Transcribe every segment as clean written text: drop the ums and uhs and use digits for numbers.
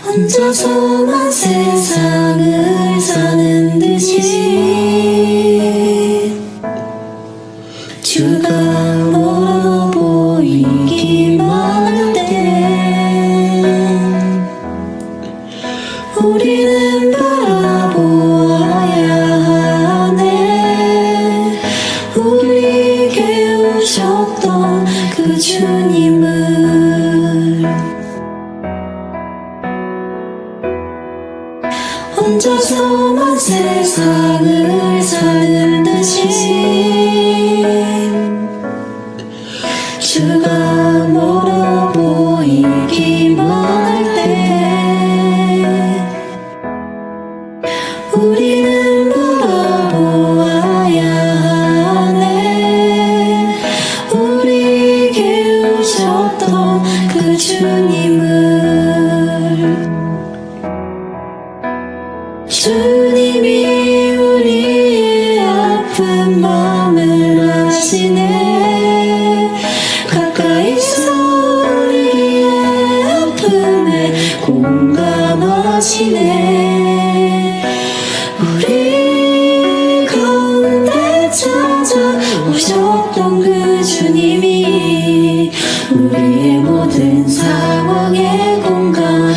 혼자서만 세상을 사는 듯이 주가 멀어 보이기만 할 때 우리는 바라보아야 하네. 우리에게 오셨던 그 주님을 혼자서만 세상을 사는 듯이 주가 멀어 보이기만 할 때 우리는 바라보아야 하네. 우리에게 오셨던 그 주님을 주님이 우리의 아픈 마음을 아시네. 가까이서 우리의 아픔에 공감하시네. 우리 가운데 찾아오셨던 그 주님이 우리의 모든 상황에 공감하시네.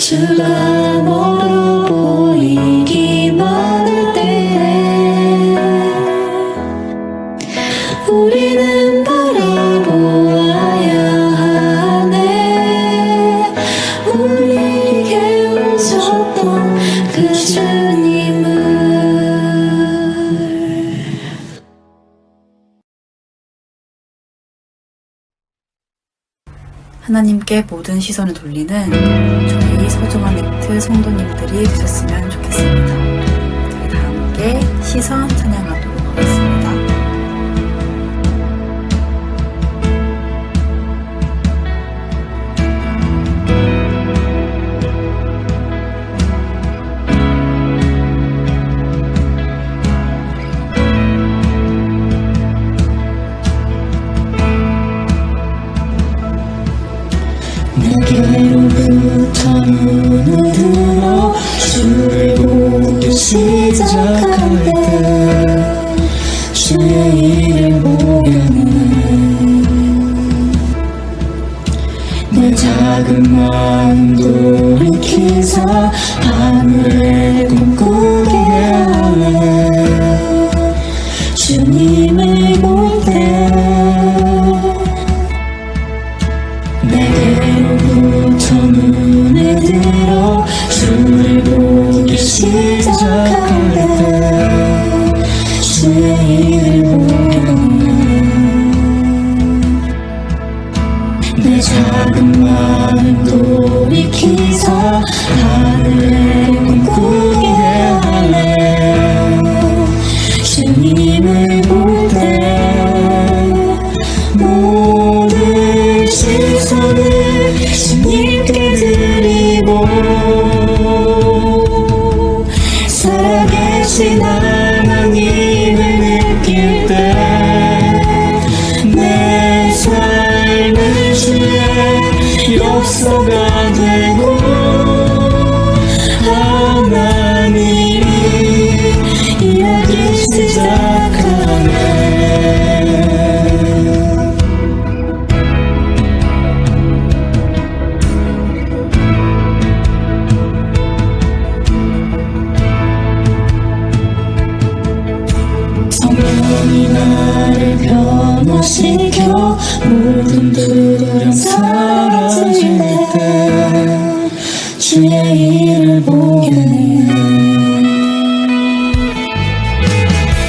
주가 멀어 보이기만 할 때 우리는 바라보아야 하네. 우리에게 오셨던 그 주님을. 하나님께 모든 시선을 돌리는 저희 소중한 넥트 성도님들이 되셨으면 좋겠습니다. 저희 다 함께 시선 찬양하도록 하겠습니다. 내게로부터 눈을 들어 주를 보기 시작할 때 주의 일을 보려는 내 작은 마음 돌이키사 하늘에 꿈꾸게 하네. 주님을 볼 때 내게로부터 눈을 들어 주를 보기 시작할 때 주의 일을 보려는 내 작은 마음 돌이키사 하늘에 꿈꾸게 하네. 주님을 볼 때 모든 시선을 주님께 드리고 살아계신 하나님을 느낄 때 내 삶은 주의 역사가 되고 하나님이 일하기 시작하네. 성령이 나를 변화시켜 모든 두려움 사라질 때 주의 일을 보게 해.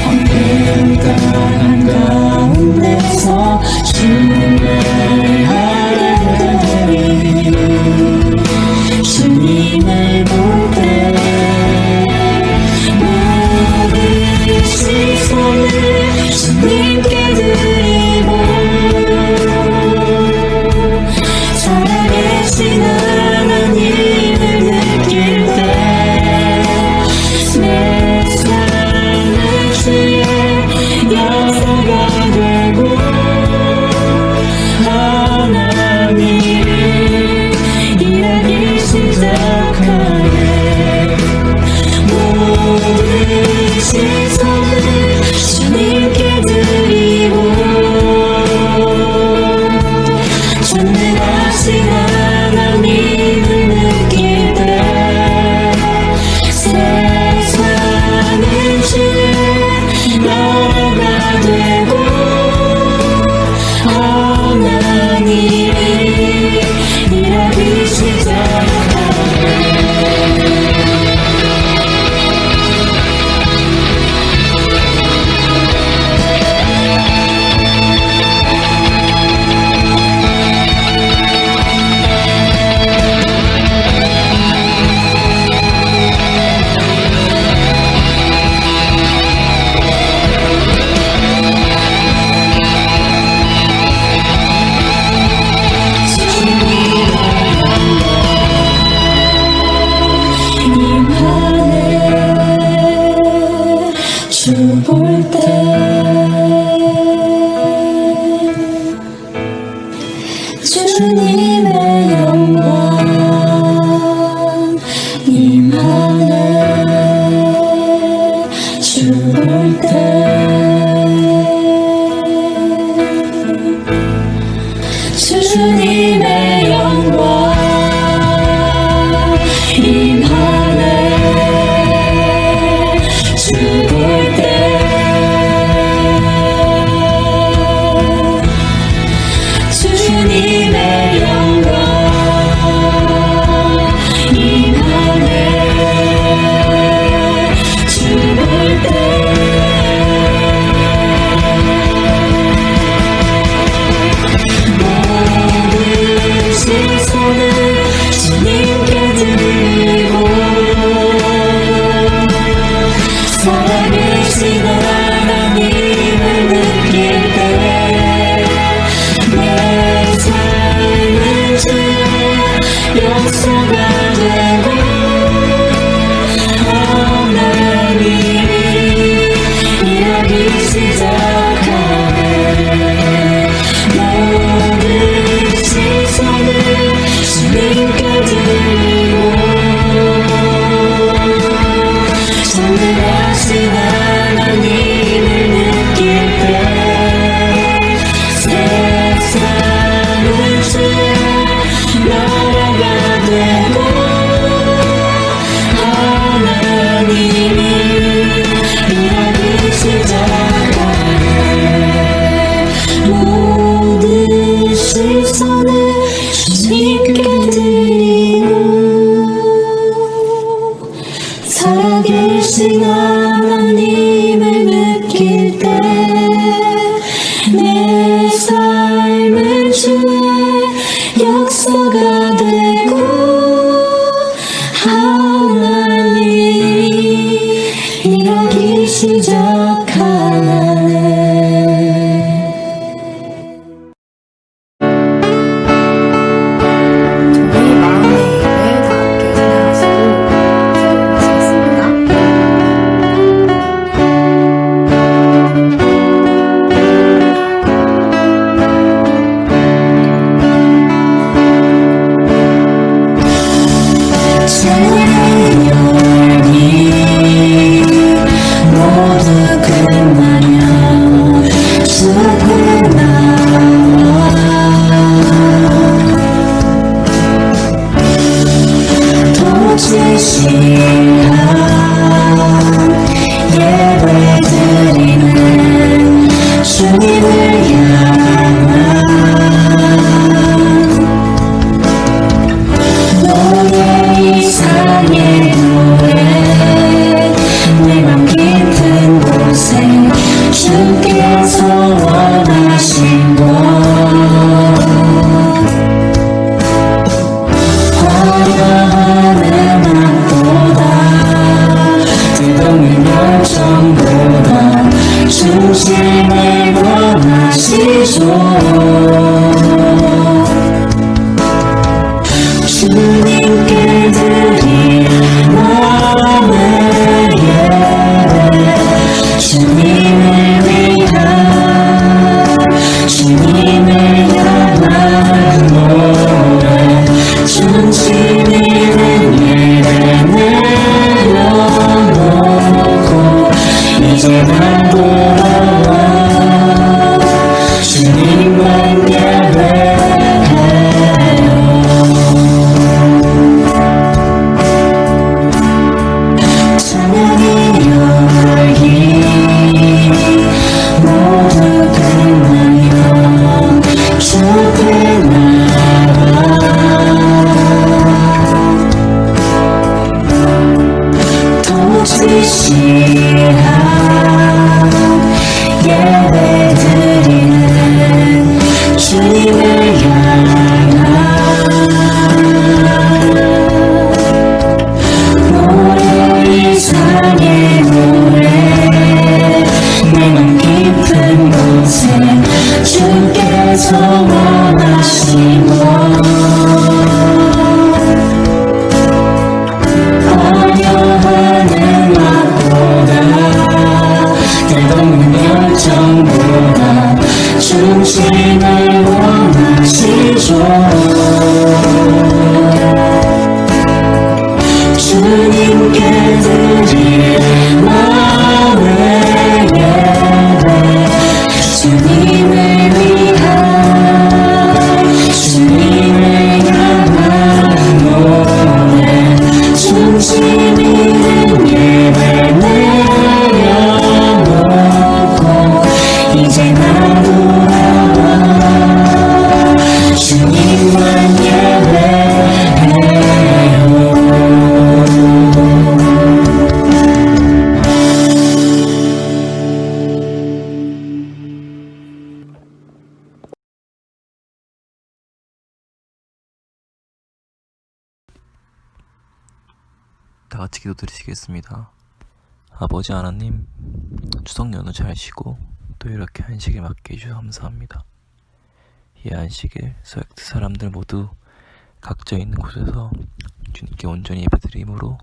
황폐한 땅 가운데서 주님을 알게 되리. 주님을 볼 때 모든 시선을 주님께 드리고 살아계신 하나님을 느낄 때 내 삶은 주의 역사가 되고 하나님이 일하기 시작하네. 임하네. 죽을 때 주님의 영광 임하네. 죽을 때 모든 시선을 주님께 드리고 살아계신 하나님을 느낄 때 내 삶은 주의 역사가 되고 하나님이 일하기 시작하네. 모든 시선을 주님께 드리고 전능하신 하나님을 느낄 때 세상은 주의 나라가 되고 하나님이 일하기 시작하네. 모든 시선을 주님께 드리고 살아계신 하나님을 느낄 때 내 삶은 주의 역사가 되고 하나님이 일하기 시작하네. 저희 마음의 입을 다 함께 찬양하시고 기도하시겠습니다. 주의 영이 모두 끝나면 죽고 나와 도지시한 예배 드리는 주님을 향한 너의 이상의 노래 내 맘 깊은 곳에 주께서 원하신 것 화려한 음악보다 뜨거운 열정보다 중심을 원하시죠. 주님께 드릴 마음의 예배 주님을 위한 주님을 향한 노래 중심 있는 예배 내려놓고 이제 난 돌아와 주님만 예배해요. 다 같이 기도드리시겠습니다. 아버지 하나님, 추석 연휴 잘 쉬고 또 이렇게 안식일 맞게 해주셔서 감사합니다. 이 안식일 서역트 사람들 모두 각자 있는 곳에서 주님께 온전히 예배드림으로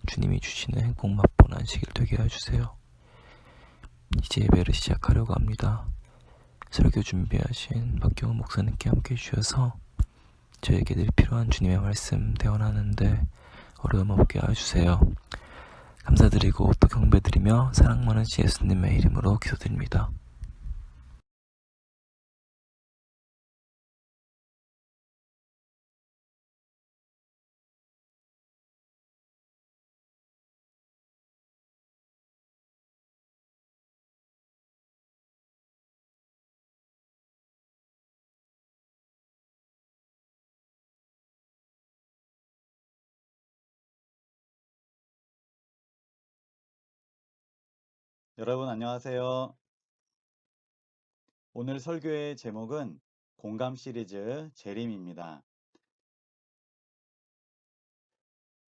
주님이 주시는 행복 맛보는 안식일 되게 해주세요. 이제 예배를 시작하려고 합니다. 설교 준비하신 박경훈 목사님께 함께 해주셔서 저에게 늘 필요한 주님의 말씀 대원하는데 어려움 없게 해주세요. 감사드리고 또 경배드리며 사랑 많은 예수님의 이름으로 기도드립니다. 여러분 안녕하세요. 오늘 설교의 제목은 공감 시리즈 재림입니다.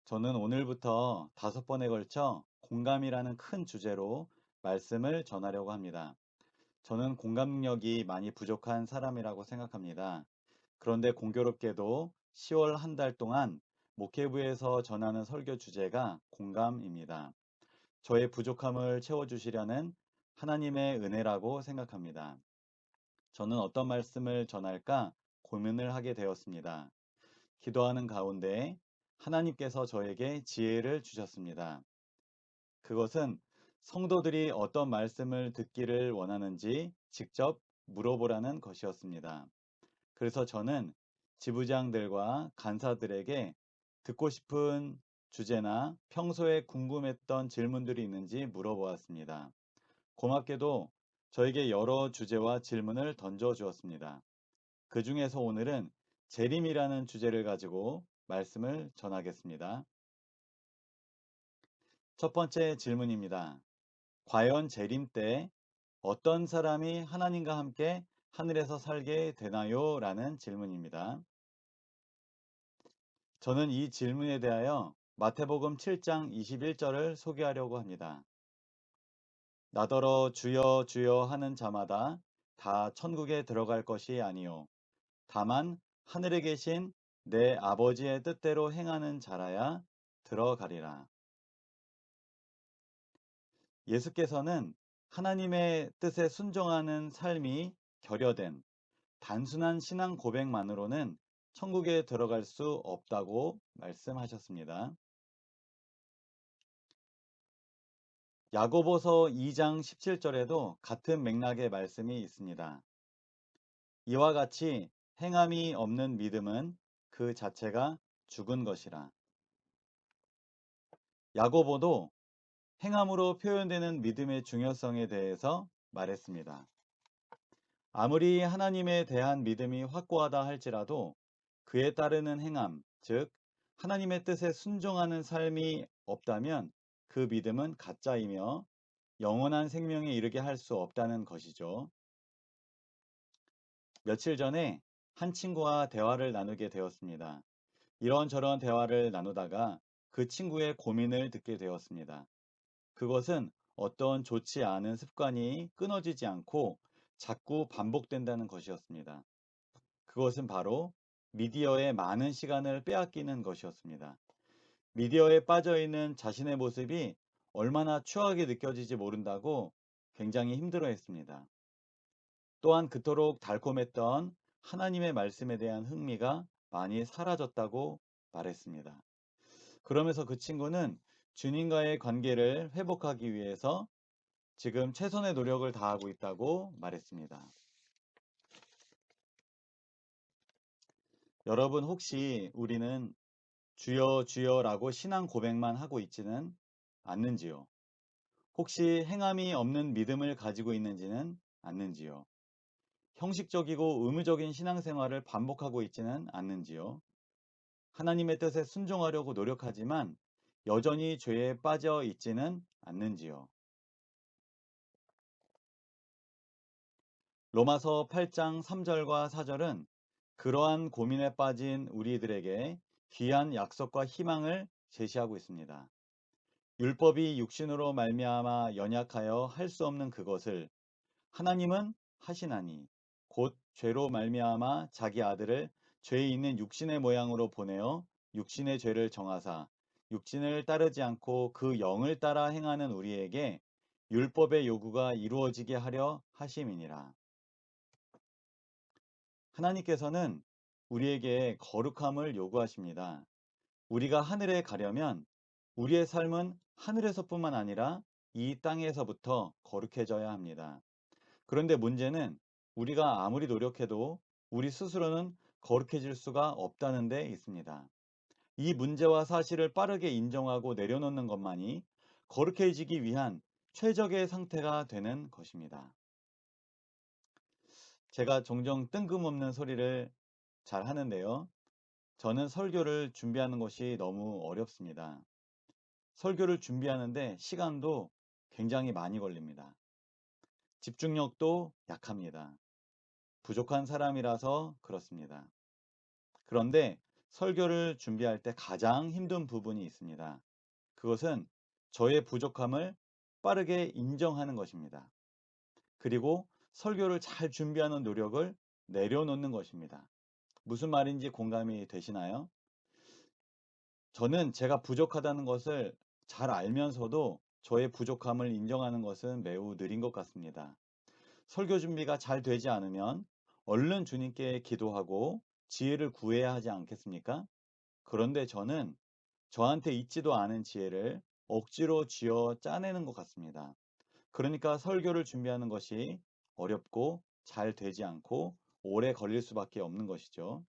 저는 오늘부터 5번에 걸쳐 공감이라는 큰 주제로 말씀을 전하려고 합니다. 저는 공감 능력이 많이 부족한 사람이라고 생각합니다. 그런데 공교롭게도 10월 한 달 동안 목회부에서 전하는 설교 주제가 공감입니다. 저의 부족함을 채워주시려는 하나님의 은혜라고 생각합니다. 저는 어떤 말씀을 전할까 고민을 하게 되었습니다. 기도하는 가운데 하나님께서 저에게 지혜를 주셨습니다. 그것은 성도들이 어떤 말씀을 듣기를 원하는지 직접 물어보라는 것이었습니다. 그래서 저는 지부장들과 간사들에게 듣고 싶은 주제나 평소에 궁금했던 질문들이 있는지 물어보았습니다. 고맙게도 저에게 여러 주제와 질문을 던져주었습니다. 그 중에서 오늘은 재림이라는 주제를 가지고 말씀을 전하겠습니다. 첫 번째 질문입니다. 과연 재림 때 어떤 사람이 하나님과 함께 하늘에서 살게 되나요? 라는 질문입니다. 저는 이 질문에 대하여 마태복음 7장 21절을 소개하려고 합니다. 나더러 주여 주여 하는 자마다 다 천국에 들어갈 것이 아니요 다만 하늘에 계신 내 아버지의 뜻대로 행하는 자라야 들어가리라. 예수께서는 하나님의 뜻에 순종하는 삶이 결여된 단순한 신앙 고백만으로는 천국에 들어갈 수 없다고 말씀하셨습니다. 야고보서 2장 17절에도 같은 맥락의 말씀이 있습니다. 이와 같이 행함이 없는 믿음은 그 자체가 죽은 것이라. 야고보도 행함으로 표현되는 믿음의 중요성에 대해서 말했습니다. 아무리 하나님에 대한 믿음이 확고하다 할지라도 그에 따르는 행함, 즉 하나님의 뜻에 순종하는 삶이 없다면 그 믿음은 가짜이며 영원한 생명에 이르게 할 수 없다는 것이죠. 며칠 전에 한 친구와 대화를 나누게 되었습니다. 이런저런 대화를 나누다가 그 친구의 고민을 듣게 되었습니다. 그것은 어떤 좋지 않은 습관이 끊어지지 않고 자꾸 반복된다는 것이었습니다. 그것은 바로 미디어에 많은 시간을 빼앗기는 것이었습니다. 미디어에 빠져있는 자신의 모습이 얼마나 추하게 느껴지지 모른다고 굉장히 힘들어했습니다. 또한 그토록 달콤했던 하나님의 말씀에 대한 흥미가 많이 사라졌다고 말했습니다. 그러면서 그 친구는 주님과의 관계를 회복하기 위해서 지금 최선의 노력을 다하고 있다고 말했습니다. 여러분 혹시 우리는 주여 주여라고 신앙 고백만 하고 있지는 않는지요? 혹시 행함이 없는 믿음을 가지고 있는지는 않는지요? 형식적이고 의무적인 신앙생활을 반복하고 있지는 않는지요? 하나님의 뜻에 순종하려고 노력하지만 여전히 죄에 빠져 있지는 않는지요? 로마서 8장 3절과 4절은 그러한 고민에 빠진 우리들에게 귀한 약속과 희망을 제시하고 있습니다. 율법이 육신으로 말미암아 연약하여 할 수 없는 그것을 하나님은 하시나니 곧 죄로 말미암아 자기 아들을 죄 있는 육신의 모양으로 보내어 육신의 죄를 정하사 육신을 따르지 않고 그 영을 따라 행하는 우리에게 율법의 요구가 이루어지게 하려 하심이니라. 하나님께서는 우리에게 거룩함을 요구하십니다. 우리가 하늘에 가려면 우리의 삶은 하늘에서뿐만 아니라 이 땅에서부터 거룩해져야 합니다. 그런데 문제는 우리가 아무리 노력해도 우리 스스로는 거룩해질 수가 없다는 데 있습니다. 이 문제와 사실을 빠르게 인정하고 내려놓는 것만이 거룩해지기 위한 최적의 상태가 되는 것입니다. 제가 종종 뜬금없는 소리를 잘 하는데요. 저는 설교를 준비하는 것이 너무 어렵습니다. 설교를 준비하는데 시간도 굉장히 많이 걸립니다. 집중력도 약합니다. 부족한 사람이라서 그렇습니다. 그런데 설교를 준비할 때 가장 힘든 부분이 있습니다. 그것은 저의 부족함을 빠르게 인정하는 것입니다. 그리고 설교를 잘 준비하는 노력을 내려놓는 것입니다. 무슨 말인지 공감이 되시나요? 저는 제가 부족하다는 것을 잘 알면서도 저의 부족함을 인정하는 것은 매우 느린 것 같습니다. 설교 준비가 잘 되지 않으면 얼른 주님께 기도하고 지혜를 구해야 하지 않겠습니까? 그런데 저는 저한테 있지도 않은 지혜를 억지로 쥐어 짜내는 것 같습니다. 그러니까 설교를 준비하는 것이 어렵고 잘 되지 않고 오래 걸릴 수밖에 없는 것이죠.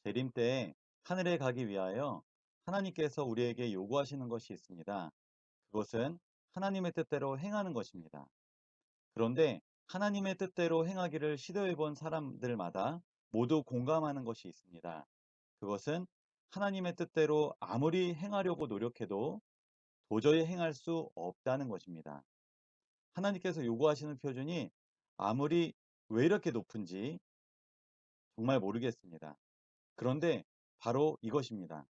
재림 때 하늘에 가기 위하여 하나님께서 우리에게 요구하시는 것이 있습니다. 그것은 하나님의 뜻대로 행하는 것입니다. 그런데 하나님의 뜻대로 행하기를 시도해 본 사람들마다 모두 공감하는 것이 있습니다. 그것은 하나님의 뜻대로 아무리 행하려고 노력해도 도저히 행할 수 없다는 것입니다. 하나님께서 요구하시는 표준이 아무리 왜 이렇게 높은지 정말 모르겠습니다. 그런데 바로 이것입니다.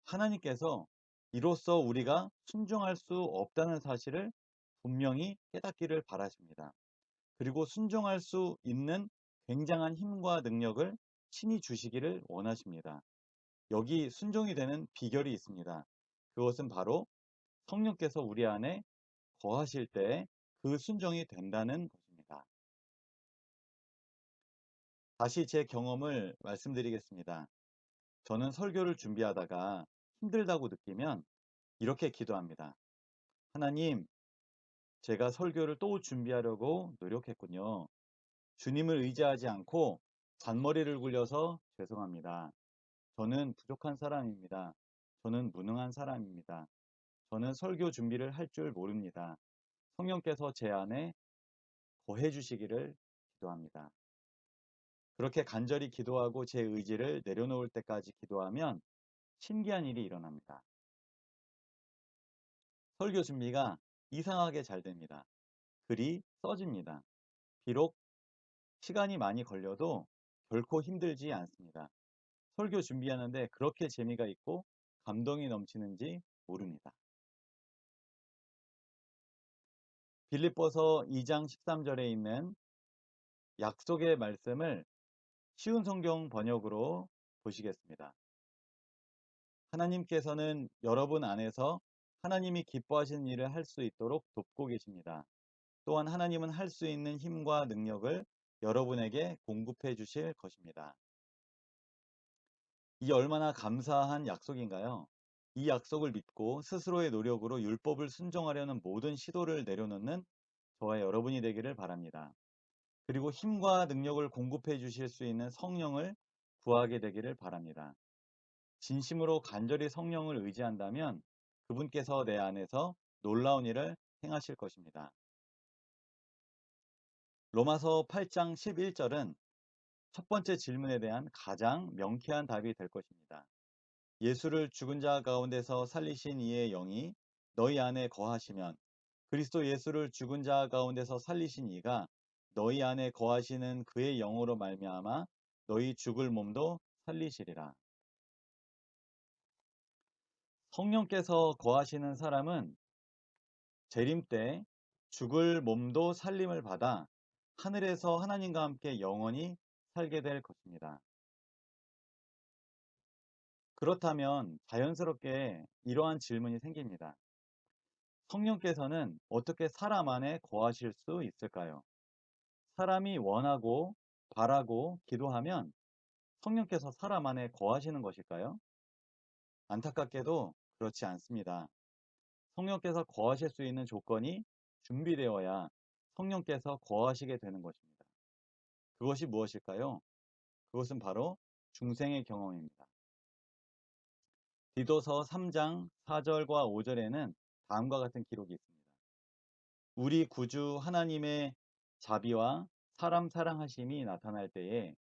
하나님께서 이로써 우리가 순종할 수 없다는 사실을 분명히 깨닫기를 바라십니다. 그리고 순종할 수 있는 굉장한 힘과 능력을 친히 주시기를 원하십니다. 여기 순종이 되는 비결이 있습니다. 그것은 바로 성령께서 우리 안에 거하실 때 그 순종이 된다는 것입니다. 다시 제 경험을 말씀드리겠습니다. 저는 설교를 준비하다가 힘들다고 느끼면 이렇게 기도합니다. 하나님, 제가 설교를 또 준비하려고 노력했군요. 주님을 의지하지 않고 잔머리를 굴려서 죄송합니다. 저는 부족한 사람입니다. 저는 무능한 사람입니다. 저는 설교 준비를 할 줄 모릅니다. 성령께서 제 안에 거해 주시기를 기도합니다. 그렇게 간절히 기도하고 제 의지를 내려놓을 때까지 기도하면 신기한 일이 일어납니다. 설교 준비가 이상하게 잘 됩니다. 글이 써집니다. 비록 시간이 많이 걸려도 결코 힘들지 않습니다. 설교 준비하는데 그렇게 재미가 있고 감동이 넘치는지 모릅니다. 빌립보서 2장 13절에 있는 약속의 말씀을 쉬운 성경 번역으로 보시겠습니다. 하나님께서는 여러분 안에서 하나님이 기뻐하시는 일을 할 수 있도록 돕고 계십니다. 또한 하나님은 할 수 있는 힘과 능력을 여러분에게 공급해 주실 것입니다. 이 얼마나 감사한 약속인가요? 이 약속을 믿고 스스로의 노력으로 율법을 순종하려는 모든 시도를 내려놓는 저와 여러분이 되기를 바랍니다. 그리고 힘과 능력을 공급해 주실 수 있는 성령을 구하게 되기를 바랍니다. 진심으로 간절히 성령을 의지한다면 그분께서 내 안에서 놀라운 일을 행하실 것입니다. 로마서 8장 11절은 첫 번째 질문에 대한 가장 명쾌한 답이 될 것입니다. 예수를 죽은 자 가운데서 살리신 이의 영이 너희 안에 거하시면 그리스도 예수를 죽은 자 가운데서 살리신 이가 너희 안에 거하시는 그의 영으로 말미암아 너희 죽을 몸도 살리시리라. 성령께서 거하시는 사람은 재림 때 죽을 몸도 살림을 받아 하늘에서 하나님과 함께 영원히 살게 될 것입니다. 그렇다면 자연스럽게 이러한 질문이 생깁니다. 성령께서는 어떻게 사람 안에 거하실 수 있을까요? 사람이 원하고 바라고 기도하면 성령께서 사람 안에 거하시는 것일까요? 안타깝게도 그렇지 않습니다. 성령께서 거하실 수 있는 조건이 준비되어야 성령께서 거하시게 되는 것입니다. 그것이 무엇일까요? 그것은 바로 중생의 경험입니다. 디도서 3장 4절과 5절에는 다음과 같은 기록이 있습니다. 우리 구주 하나님의 자비와 사람 사랑하심이 나타날 때에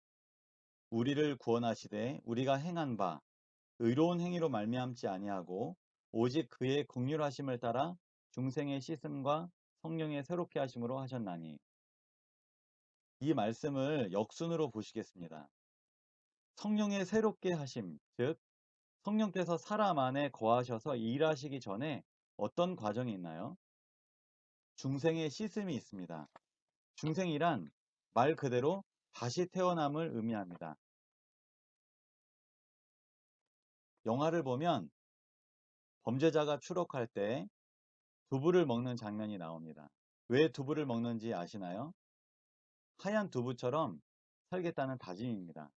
우리를 구원하시되 우리가 행한 바 의로운 행위로 말미암지 아니하고 오직 그의 긍휼하심을 따라 중생의 씻음과 성령의 새롭게 하심으로 하셨나니. 이 말씀을 역순으로 보시겠습니다. 성령의 새롭게 하심, 즉 성령께서 사람 안에 거하셔서 일하시기 전에 어떤 과정이 있나요? 중생의 씻음이 있습니다. 중생이란 말 그대로 다시 태어남을 의미합니다. 영화를 보면 범죄자가 추록할 때 두부를 먹는 장면이 나옵니다. 왜 두부를 먹는지 아시나요? 하얀 두부처럼 살겠다는 다짐입니다.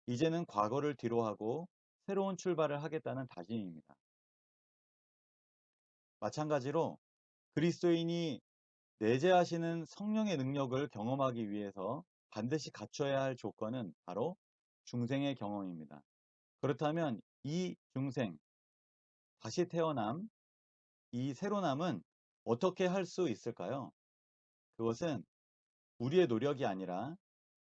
이제는 과거를 뒤로하고 새로운 출발을 하겠다는 다짐입니다. 마찬가지로 그리스도인이 내재하시는 성령의 능력을 경험하기 위해서 반드시 갖춰야 할 조건은 바로 중생의 경험입니다. 그렇다면 이 중생, 다시 태어남, 이 새로남은 어떻게 할 수 있을까요? 그것은 우리의 노력이 아니라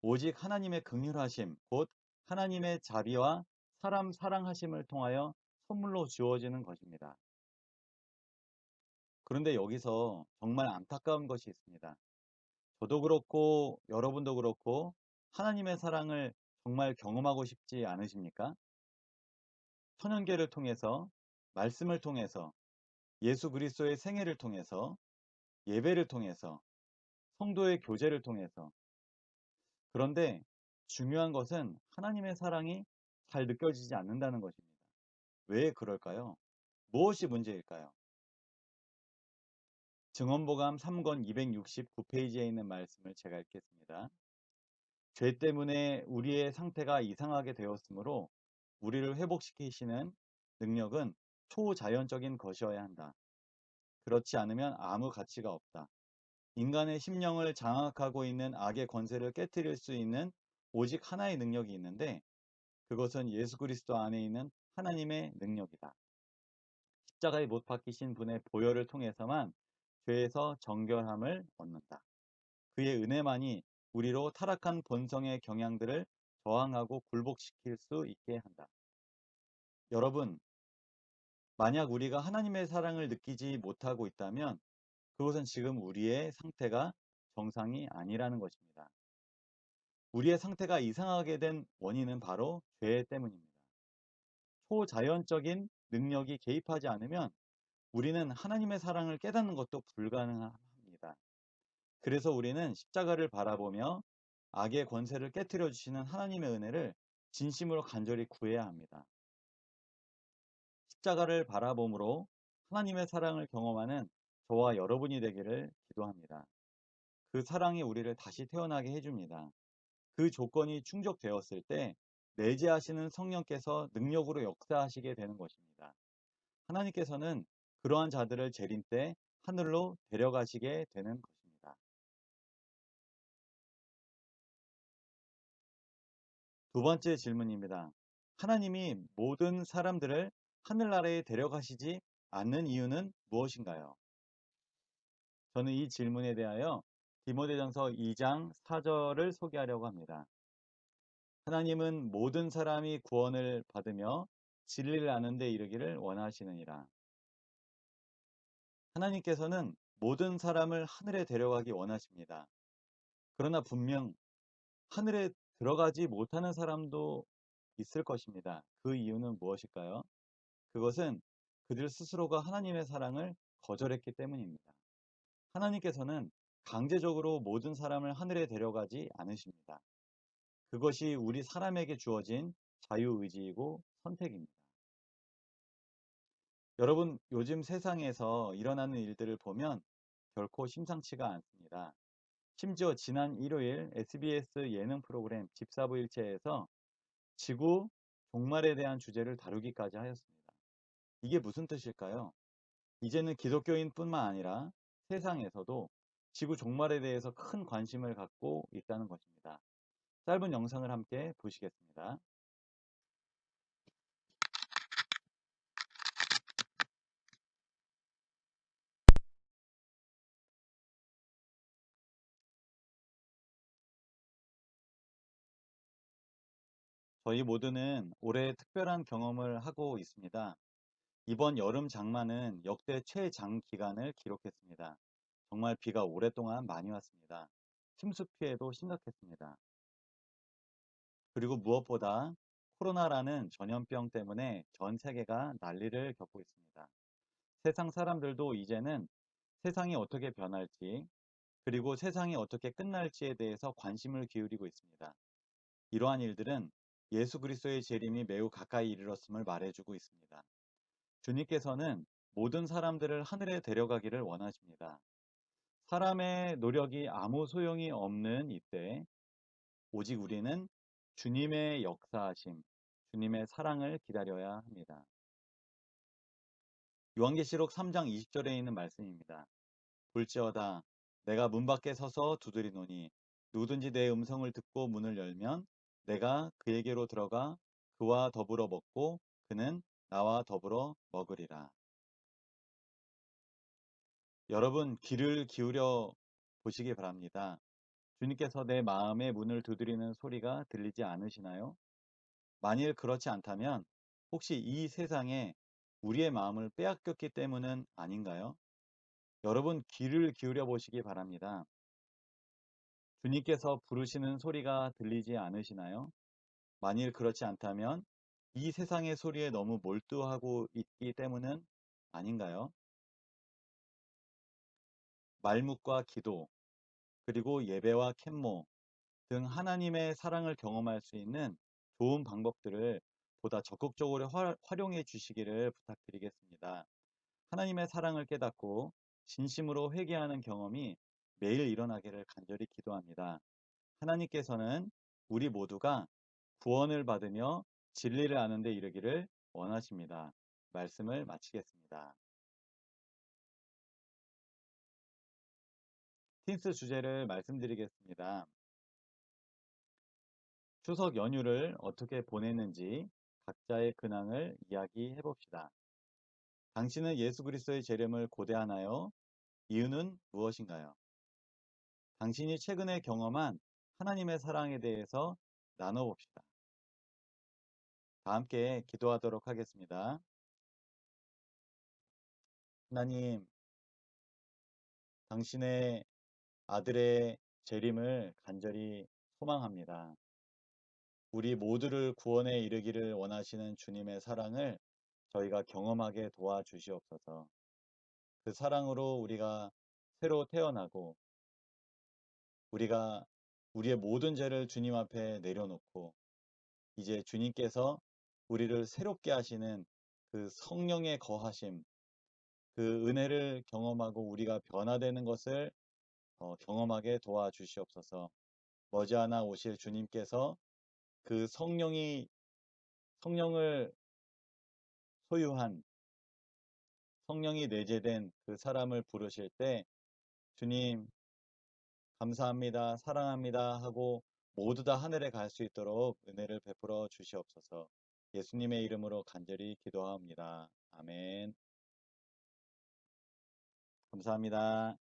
오직 하나님의 긍휼하심, 곧 하나님의 자비와 사람 사랑하심을 통하여 선물로 주어지는 것입니다. 그런데 여기서 정말 안타까운 것이 있습니다. 저도 그렇고 여러분도 그렇고 하나님의 사랑을 정말 경험하고 싶지 않으십니까? 천연계를 통해서, 말씀을 통해서, 예수 그리스도의 생애를 통해서, 예배를 통해서, 성도의 교제를 통해서. 그런데 중요한 것은 하나님의 사랑이 잘 느껴지지 않는다는 것입니다. 왜 그럴까요? 무엇이 문제일까요? 증언보감 3권 269페이지에 있는 말씀을 제가 읽겠습니다. 죄 때문에 우리의 상태가 이상하게 되었으므로 우리를 회복시키시는 능력은 초자연적인 것이어야 한다. 그렇지 않으면 아무 가치가 없다. 인간의 심령을 장악하고 있는 악의 권세를 깨뜨릴 수 있는 오직 하나의 능력이 있는데 그것은 예수 그리스도 안에 있는 하나님의 능력이다. 십자가에 못 박히신 분의 보혈을 통해서만 죄에서 정결함을 얻는다. 그의 은혜만이 우리로 타락한 본성의 경향들을 저항하고 굴복시킬 수 있게 한다. 여러분, 만약 우리가 하나님의 사랑을 느끼지 못하고 있다면 그것은 지금 우리의 상태가 정상이 아니라는 것입니다. 우리의 상태가 이상하게 된 원인은 바로 죄 때문입니다. 초자연적인 능력이 개입하지 않으면 우리는 하나님의 사랑을 깨닫는 것도 불가능합니다. 그래서 우리는 십자가를 바라보며 악의 권세를 깨뜨려 주시는 하나님의 은혜를 진심으로 간절히 구해야 합니다. 십자가를 바라봄으로 하나님의 사랑을 경험하는 저와 여러분이 되기를 기도합니다. 그 사랑이 우리를 다시 태어나게 해줍니다. 그 조건이 충족되었을 때 내재하시는 성령께서 능력으로 역사하시게 되는 것입니다. 하나님께서는 그러한 자들을 재림 때 하늘로 데려가시게 되는 것입니다. 두 번째 질문입니다. 하나님이 모든 사람들을 하늘나라에 데려가시지 않는 이유는 무엇인가요? 저는 이 질문에 대하여 디모데전서 2장 4절을 소개하려고 합니다. 하나님은 모든 사람이 구원을 받으며 진리를 아는 데 이르기를 원하시느니라. 하나님께서는 모든 사람을 하늘에 데려가기 원하십니다. 그러나 분명 하늘에 들어가지 못하는 사람도 있을 것입니다. 그 이유는 무엇일까요? 그것은 그들 스스로가 하나님의 사랑을 거절했기 때문입니다. 하나님께서는 강제적으로 모든 사람을 하늘에 데려가지 않으십니다. 그것이 우리 사람에게 주어진 자유의지이고 선택입니다. 여러분, 요즘 세상에서 일어나는 일들을 보면 결코 심상치가 않습니다. 심지어 지난 일요일 SBS 예능 프로그램 집사부일체에서 지구 종말에 대한 주제를 다루기까지 하였습니다. 이게 무슨 뜻일까요? 이제는 기독교인뿐만 아니라 세상에서도 지구 종말에 대해서 큰 관심을 갖고 있다는 것입니다. 짧은 영상을 함께 보시겠습니다. 저희 모두는 올해 특별한 경험을 하고 있습니다. 이번 여름 장마는 역대 최장 기간을 기록했습니다. 정말 비가 오랫동안 많이 왔습니다. 침수 피해도 심각했습니다. 그리고 무엇보다 코로나라는 전염병 때문에 전 세계가 난리를 겪고 있습니다. 세상 사람들도 이제는 세상이 어떻게 변할지, 그리고 세상이 어떻게 끝날지에 대해서 관심을 기울이고 있습니다. 이러한 일들은 예수 그리스도의 재림이 매우 가까이 이르렀음을 말해주고 있습니다. 주님께서는 모든 사람들을 하늘에 데려가기를 원하십니다. 사람의 노력이 아무 소용이 없는 이때 오직 우리는 주님의 역사하심, 주님의 사랑을 기다려야 합니다. 요한계시록 3장 20절에 있는 말씀입니다. 볼지어다 내가 문 밖에 서서 두드리노니 누구든지 내 음성을 듣고 문을 열면 내가 그에게로 들어가 그와 더불어 먹고 그는 나와 더불어 먹으리라. 여러분 귀를 기울여 보시기 바랍니다. 주님께서 내 마음의 문을 두드리는 소리가 들리지 않으시나요? 만일 그렇지 않다면 혹시 이 세상에 우리의 마음을 빼앗겼기 때문은 아닌가요? 여러분 귀를 기울여 보시기 바랍니다. 주님께서 부르시는 소리가 들리지 않으시나요? 만일 그렇지 않다면 이 세상의 소리에 너무 몰두하고 있기 때문은 아닌가요? 말묵과 기도, 그리고 예배와 캔모 등 하나님의 사랑을 경험할 수 있는 좋은 방법들을 보다 적극적으로 활용해 주시기를 부탁드리겠습니다. 하나님의 사랑을 깨닫고 진심으로 회개하는 경험이 매일 일어나기를 간절히 기도합니다. 하나님께서는 우리 모두가 구원을 받으며 진리를 아는 데 이르기를 원하십니다. 말씀을 마치겠습니다. 틴스 주제를 말씀드리겠습니다. 추석 연휴를 어떻게 보냈는지 각자의 근황을 이야기해 봅시다. 당신은 예수 그리스도의 재림을 고대하나요? 이유는 무엇인가요? 당신이 최근에 경험한 하나님의 사랑에 대해서 나눠봅시다. 다 함께 기도하도록 하겠습니다. 하나님, 당신의 아들의 재림을 간절히 소망합니다. 우리 모두를 구원에 이르기를 원하시는 주님의 사랑을 저희가 경험하게 도와주시옵소서. 그 사랑으로 우리가 새로 태어나고 우리가 우리의 모든 죄를 주님 앞에 내려놓고 이제 주님께서 우리를 새롭게 하시는 그 성령의 거하심, 그 은혜를 경험하고 우리가 변화되는 것을 경험하게 도와주시옵소서. 머지않아 오실 주님께서 그 성령을 소유한 성령이 내재된 그 사람을 부르실 때 주님 감사합니다, 사랑합니다 하고 모두 다 하늘에 갈 수 있도록 은혜를 베풀어 주시옵소서. 예수님의 이름으로 간절히 기도하옵니다. 아멘. 감사합니다.